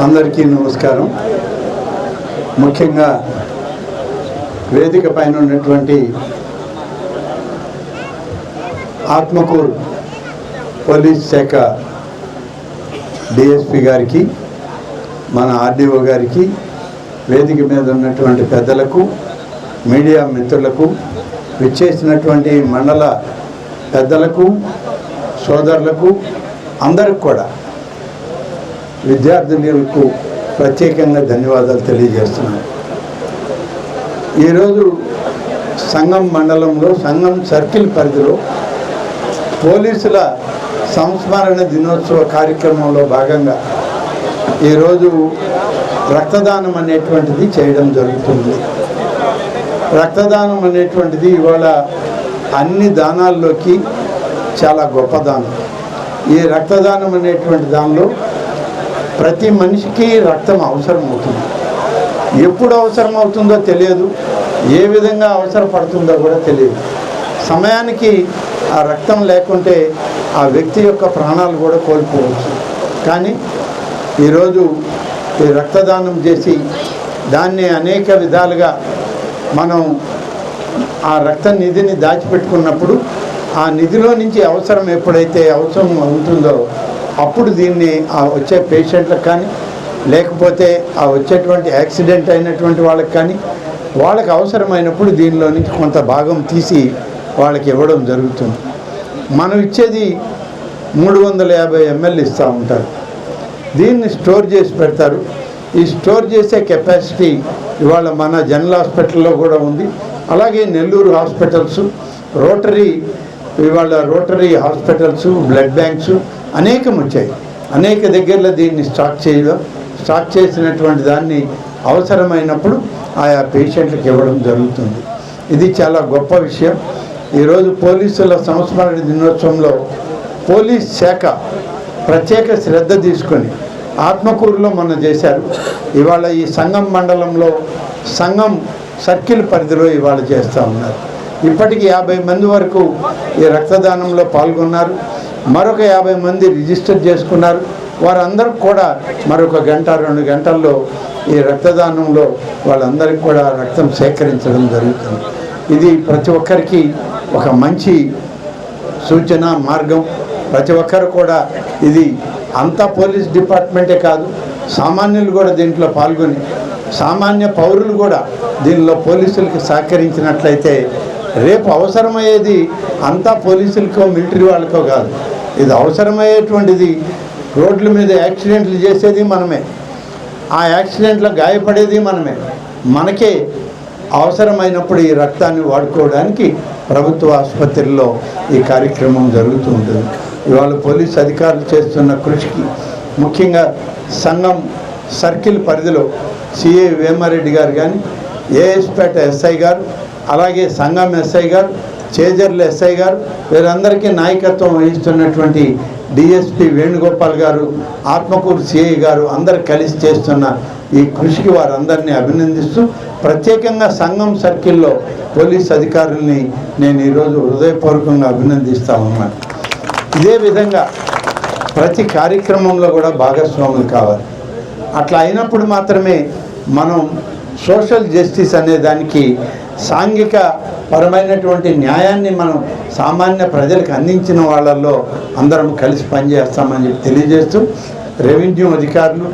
అందరికీ నమస్కారం. ముఖ్యంగా వేదిక పైన ఉన్నటువంటి ఆత్మకూరు పోలీస్ శాఖ డిఎస్పి గారికి, మన ఆర్డీఓ గారికి, వేదిక మీద ఉన్నటువంటి పెద్దలకు, మీడియా మిత్రులకు, విచ్చేసినటువంటి మండల పెద్దలకు, సోదరులకు, అందరికి కూడా, విద్యార్థులకు ప్రత్యేకంగా ధన్యవాదాలు తెలియజేస్తున్నాను. ఈరోజు సంగం మండలంలో, సంగం సర్కిల్ పరిధిలో పోలీసుల సంస్మరణ దినోత్సవ కార్యక్రమంలో భాగంగా ఈరోజు రక్తదానం అనేటువంటిది చేయడం జరుగుతుంది. రక్తదానం అనేటువంటిది ఇవాళ అన్ని దానాల్లోకి చాలా గొప్ప దానం. ఈ రక్తదానం అనేటువంటి దానిలో ప్రతి మనిషికి రక్తం అవసరం అవుతుంది. ఎప్పుడు అవసరం అవుతుందో తెలియదు, ఏ విధంగా అవసరపడుతుందో కూడా తెలియదు. సమయానికి ఆ రక్తం లేకుంటే ఆ వ్యక్తి యొక్క ప్రాణాలు కూడా కోల్పోవచ్చు. కానీ ఈరోజు ఈ రక్తదానం చేసి దాన్ని అనేక విధాలుగా మనం ఆ రక్త నిధిని దాచిపెట్టుకున్నప్పుడు ఆ నిధిలో నుంచి అవసరం ఎప్పుడైతే అవసరం ఉంటుందో అప్పుడు దీన్ని ఆ వచ్చే పేషెంట్లకు కానీ, లేకపోతే ఆ వచ్చేటువంటి యాక్సిడెంట్ అయినటువంటి వాళ్ళకి కానీ, వాళ్ళకి అవసరమైనప్పుడు దీనిలో నుంచి కొంత భాగం తీసి వాళ్ళకి ఇవ్వడం జరుగుతుంది. మనం ఇచ్చేది 350 ml ఇస్తూ ఉంటారు. దీన్ని స్టోర్ చేసి పెడతారు. ఈ స్టోర్ చేసే కెపాసిటీ ఇవాళ మన జనరల్ హాస్పిటల్లో కూడా ఉంది. అలాగే Nellore hospitals, rotary hospitals, blood banks అనేకం వచ్చాయి. అనేక దగ్గరలో దీన్ని స్టాక్ చేసినటువంటి దాన్ని అవసరమైనప్పుడు ఆయా పేషెంట్లకు ఇవ్వడం జరుగుతుంది. ఇది చాలా గొప్ప విషయం. ఈరోజు పోలీసుల సంస్మరణ దినోత్సవంలో పోలీస్ శాఖ ప్రత్యేక శ్రద్ధ తీసుకొని ఆత్మకూరులో మనం చేశారు. ఇవాళ ఈ సంగం మండలంలో సంగం సర్కిల్ పరిధిలో ఇవాళ చేస్తూ ఉన్నారు. ఇప్పటికి 50 మంది వరకు ఈ రక్తదానంలో పాల్గొన్నారు. మరొక 50 మంది రిజిస్టర్ చేసుకున్నారు. వారందరూ కూడా మరొక 1-2 గంటల్లో ఈ రక్తదానంలో వాళ్ళందరికీ కూడా రక్తం సేకరించడం జరుగుతుంది. ఇది ప్రతి ఒక్కరికి ఒక మంచి సూచన మార్గం. ప్రతి ఒక్కరు కూడా ఇది అంతా పోలీస్ డిపార్ట్మెంటే కాదు, సామాన్యులు కూడా దీంట్లో పాల్గొని, సామాన్య పౌరులు కూడా దీనిలో పోలీసులకి సహకరించినట్లయితే రేపు అవసరమయ్యేది అంతా పోలీసులకో మిలిటరీ వాళ్ళకో కాదు. ఇది అవసరమయ్యేటువంటిది రోడ్ల మీద యాక్సిడెంట్లు చేసేది మనమే, ఆ యాక్సిడెంట్లో గాయపడేది మనమే. మనకే అవసరమైనప్పుడు ఈ రక్తాన్ని వాడుకోవడానికి ప్రభుత్వ ఆసుపత్రుల్లో ఈ కార్యక్రమం జరుగుతూ ఉంటుంది. ఇవాళ పోలీస్ అధికారులు చేస్తున్న కృషికి, ముఖ్యంగా సంగం సర్కిల్ పరిధిలో సిఐ వేమారెడ్డి గారు కానీ, ఏఎస్పేట ఎస్ఐ గారు, అలాగే సంగం ఎస్ఐ గారు, చేజర్ల ఎస్ఐ గారు, వీరందరికీ నాయకత్వం వహిస్తున్నటువంటి డిఎస్పి వేణుగోపాల్ గారు, ఆత్మకూరు సిఐ గారు అందరు కలిసి చేస్తున్న ఈ కృషికి వారందరినీ అభినందిస్తూ, ప్రత్యేకంగా సంగం సర్కిల్లో పోలీస్ అధికారుల్ని నేను ఈరోజు హృదయపూర్వకంగా అభినందిస్తూ ఉన్నాను. ఇదే విధంగా ప్రతి కార్యక్రమంలో కూడా భాగస్వాములు కావాలి. అట్లా అయినప్పుడు మాత్రమే మనం సోషల్ జస్టిస్ అనే దానికి, సాంఘిక పరమైనటువంటి న్యాయాన్ని మనం సామాన్య ప్రజలకు అందించిన వాళ్ళల్లో అందరం కలిసి పనిచేస్తామని చెప్పి తెలియజేస్తూ, రెవెన్యూ అధికారులు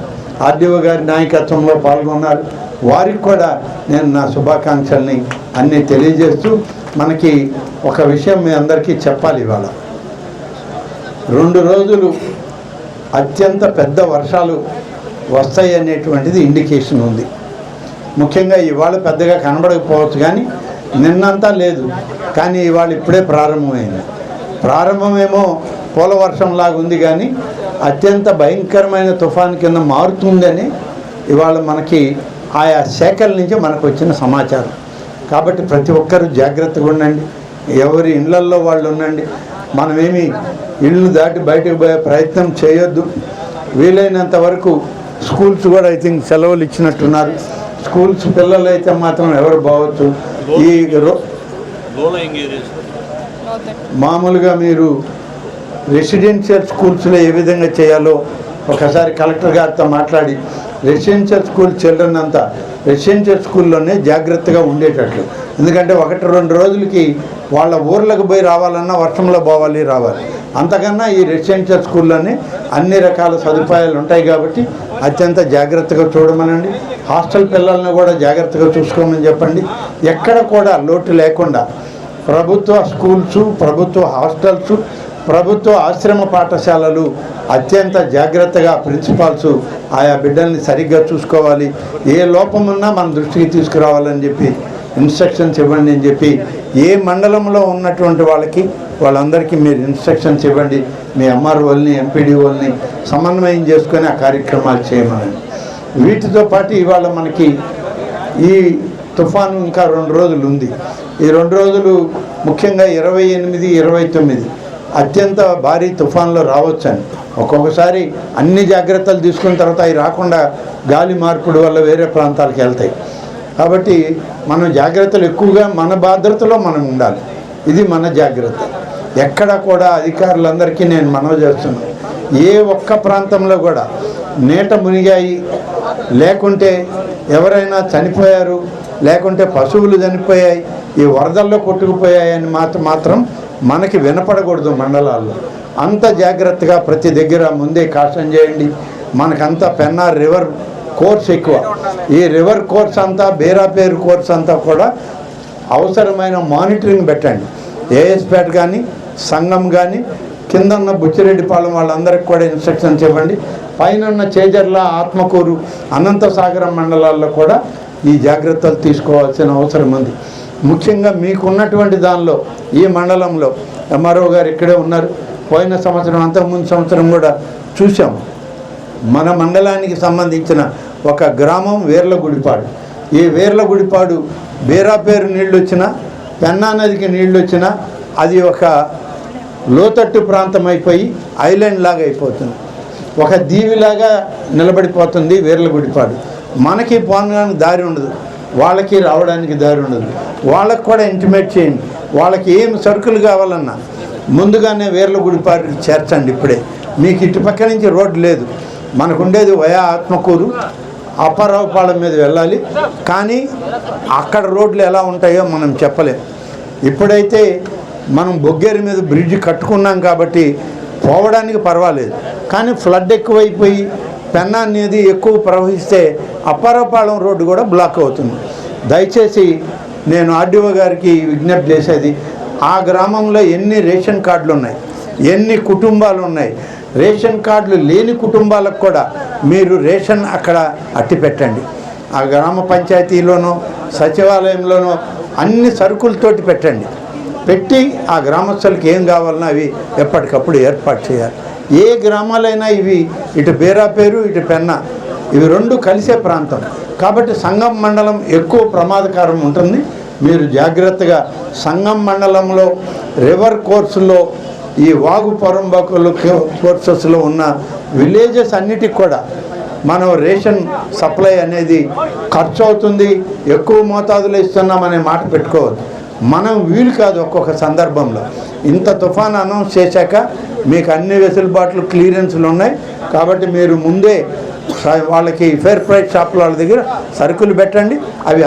ఆర్డీఓ గారి నాయకత్వంలో పాల్గొన్నారు. వారికి కూడా నేను నా శుభాకాంక్షల్ని అన్నీ తెలియజేస్తూ, మనకి ఒక విషయం మీ అందరికీ చెప్పాలి. ఇవాళ 2 రోజులు అత్యంత పెద్ద వర్షాలు వస్తాయి అనేటువంటిది ఇండికేషన్ ఉంది. ముఖ్యంగా ఇవాళ పెద్దగా కనబడకపోవచ్చు, కానీ నిన్నంతా లేదు. కానీ ఇవాళ ఇప్పుడే ప్రారంభమైంది. ప్రారంభమేమో పూల వర్షంలాగా ఉంది, కానీ అత్యంత భయంకరమైన తుఫాను కింద మారుతుందని ఇవాళ మనకి ఆయా శాఖల నుంచి మనకు వచ్చిన సమాచారం. కాబట్టి ప్రతి ఒక్కరూ జాగ్రత్తగా ఉండండి, ఎవరి ఇళ్లల్లో వాళ్ళు ఉండండి. మనమేమి ఇళ్ళు దాటి బయటకు పోయే ప్రయత్నం చేయొద్దు. వీలైనంత వరకు స్కూల్స్ కూడా ఐ థింక్ సెలవులు ఇచ్చినట్టున్నారు. స్కూల్స్ పిల్లలు అయితే మాత్రం ఎవరు పోవచ్చు. ఈ మామూలుగా మీరు రెసిడెన్షియల్ స్కూల్స్లో ఏ విధంగా చేయాలో ఒకసారి కలెక్టర్ గారితో మాట్లాడి రెసిడెన్షియల్ స్కూల్ చిల్డ్రన్ అంతా రెసిడెన్షియల్ స్కూల్లోనే జాగ్రత్తగా ఉండేటట్లు, ఎందుకంటే 1-2 రోజులకి వాళ్ళ ఊర్లకు పోయి రావాలన్నా వర్షంలో పోవాలి రావాలి, అంతకన్నా ఈ రెసిడెన్షియల్ స్కూల్లోనే అన్ని రకాల సదుపాయాలు ఉంటాయి కాబట్టి అత్యంత జాగ్రత్తగా చూడమనండి. హాస్టల్ పిల్లల్ని కూడా జాగ్రత్తగా చూసుకోమని చెప్పండి. ఎక్కడ కూడా లోటు లేకుండా ప్రభుత్వ స్కూల్స్, ప్రభుత్వ హాస్టల్స్, ప్రభుత్వ ఆశ్రమ పాఠశాలలు అత్యంత జాగ్రత్తగా ప్రిన్సిపాల్స్ ఆయా బిడ్డల్ని సరిగ్గా చూసుకోవాలి, ఏ లోపం ఉన్నా మన దృష్టికి తీసుకురావాలని చెప్పి ఇన్స్ట్రక్షన్స్ ఇవ్వండి అని చెప్పి ఏ మండలంలో ఉన్నటువంటి వాళ్ళందరికీ మీరు ఇన్స్ట్రక్షన్స్ ఇవ్వండి. మీ ఎంఆర్ఓల్ని, ఎంపీడీఓల్ని సమన్వయం చేసుకొని ఆ కార్యక్రమాలు చేయమని. వీటితో పాటు ఇవాళ మనకి ఈ తుఫాను ఇంకా 2 రోజులు ఉంది. ఈ 2 రోజులు ముఖ్యంగా 28, 29 అత్యంత భారీ తుఫాన్లు రావచ్చని, ఒక్కొక్కసారి అన్ని జాగ్రత్తలు తీసుకున్న తర్వాత అవి రాకుండా గాలి మార్పుడు వల్ల వేరే ప్రాంతాలకు వెళ్తాయి. కాబట్టి మనం జాగ్రత్తలు ఎక్కువగా మన భద్రతలో మనం ఉండాలి. ఇది మన జాగ్రత్త. ఎక్కడ కూడా అధికారులందరికీ నేను మనవి చేస్తున్నాను, ఏ ఒక్క ప్రాంతంలో కూడా నీట మునిగాయి, లేకుంటే ఎవరైనా చనిపోయారు, లేకుంటే పశువులు చనిపోయాయి, ఈ వరదల్లో కొట్టుకుపోయాయని మాత్రం మనకి వినపడకూడదు. మండలాల్లో అంత జాగ్రత్తగా ప్రతి దగ్గర ముందే కాషన్ చేయండి. మనకంతా పెన్నార్ రివర్ కోర్స్ ఎక్కువ. ఈ రివర్ కోర్స్ అంతా, బేరాపేరు కోర్స్ అంతా కూడా అవసరమైన మానిటరింగ్ పెట్టండి. ఏఎస్పేట కానీ, సంఘం కానీ, కింద ఉన్న బుచ్చిరెడ్డిపాలెం వాళ్ళందరికీ కూడా ఇన్స్ట్రక్షన్స్ ఇవ్వండి. పైన ఉన్న చేజర్ల, ఆత్మకూరు, అనంతసాగరం మండలాల్లో కూడా ఈ జాగ్రత్తలు తీసుకోవాల్సిన అవసరం ఉంది. ముఖ్యంగా మీకున్నటువంటి దానిలో ఈ మండలంలో ఎంఆర్ఓ గారు ఇక్కడే ఉన్నారు. పోయిన సంవత్సరం, అంతకుముందు సంవత్సరం కూడా చూసాం. మన మండలానికి సంబంధించిన ఒక గ్రామం వేర్లగుడిపాడు. ఈ వేర్లగుడిపాడు బేరాపేరు నీళ్ళు వచ్చినా, పెన్నా నదికి నీళ్ళు వచ్చినా అది ఒక లోతట్టు ప్రాంతం అయిపోయి ఐలాండ్ లాగా అయిపోతుంది, ఒక దీవిలాగా నిలబడిపోతుంది వేర్లగుడిపాడు. మనకి పోనడానికి దారి ఉండదు, వాళ్ళకి రావడానికి దారి ఉండదు. వాళ్ళకు కూడా ఇంటిమేట్ చేయండి. వాళ్ళకి ఏం సరుకులు కావాలన్నా ముందుగానే వేర్లగుడిపాడుకి చేర్చండి. ఇప్పుడే మీకు ఇటుపక్క నుంచి రోడ్డు లేదు, మనకు ఉండేది వయా ఆత్మకూరు, అప్పారావుపాలెం మీద వెళ్ళాలి. కానీ అక్కడ రోడ్లు ఎలా ఉంటాయో మనం చెప్పలేం. ఇప్పుడైతే మనం బొగ్గేరు మీద బ్రిడ్జ్ కట్టుకున్నాం కాబట్టి పోవడానికి పర్వాలేదు. కానీ ఫ్లడ్ ఎక్కువైపోయి పెన్నా అనేది ఎక్కువ ప్రవహిస్తే అప్పారావుపాలెం రోడ్డు కూడా బ్లాక్ అవుతుంది. దయచేసి నేను ఆర్డీఓ గారికి విజ్ఞప్తి చేసేది, ఆ గ్రామంలో ఎన్ని రేషన్ కార్డులు ఉన్నాయి, ఎన్ని కుటుంబాలు ఉన్నాయి, రేషన్ కార్డులు లేని కుటుంబాలకు కూడా మీరు రేషన్ అక్కడ అట్టి పెట్టండి. ఆ గ్రామ పంచాయతీలోనో సచివాలయంలోనో అన్ని సరుకులతోటి పెట్టండి. పెట్టి ఆ గ్రామస్తులకు ఏం కావాలన్నా అవి ఎప్పటికప్పుడు ఏర్పాటు చేయాలి. ఏ గ్రామాలైనా ఇవి ఇటు బేరాపేరు, ఇటు పెన్నా, ఇవి 2 కలిసే ప్రాంతం కాబట్టి సంగం మండలం ఎక్కువ ప్రమాదకరం ఉంటుంది. మీరు జాగ్రత్తగా సంగం మండలంలో రివర్ కోర్సులో, ఈ వాగు పొరంబాకులు కోర్సెస్లో ఉన్న విలేజెస్ అన్నిటికి కూడా మనం రేషన్ సప్లై అనేది ఖర్చు అవుతుంది, ఎక్కువ మోతాదులో ఇస్తున్నామనే మాట పెట్టుకోవద్దు. మనం వీలు కాదు ఒక్కొక్క సందర్భంలో. ఇంత తుఫాన్ అనౌన్స్ చేశాక మీకు అన్ని వెసులుబాట్లు, క్లియరెన్స్లు ఉన్నాయి కాబట్టి మీరు ముందే వాళ్ళకి ఫేర్ ప్రైస్ షాపుల వాళ్ళ దగ్గర సరుకులు పెట్టండి. అవి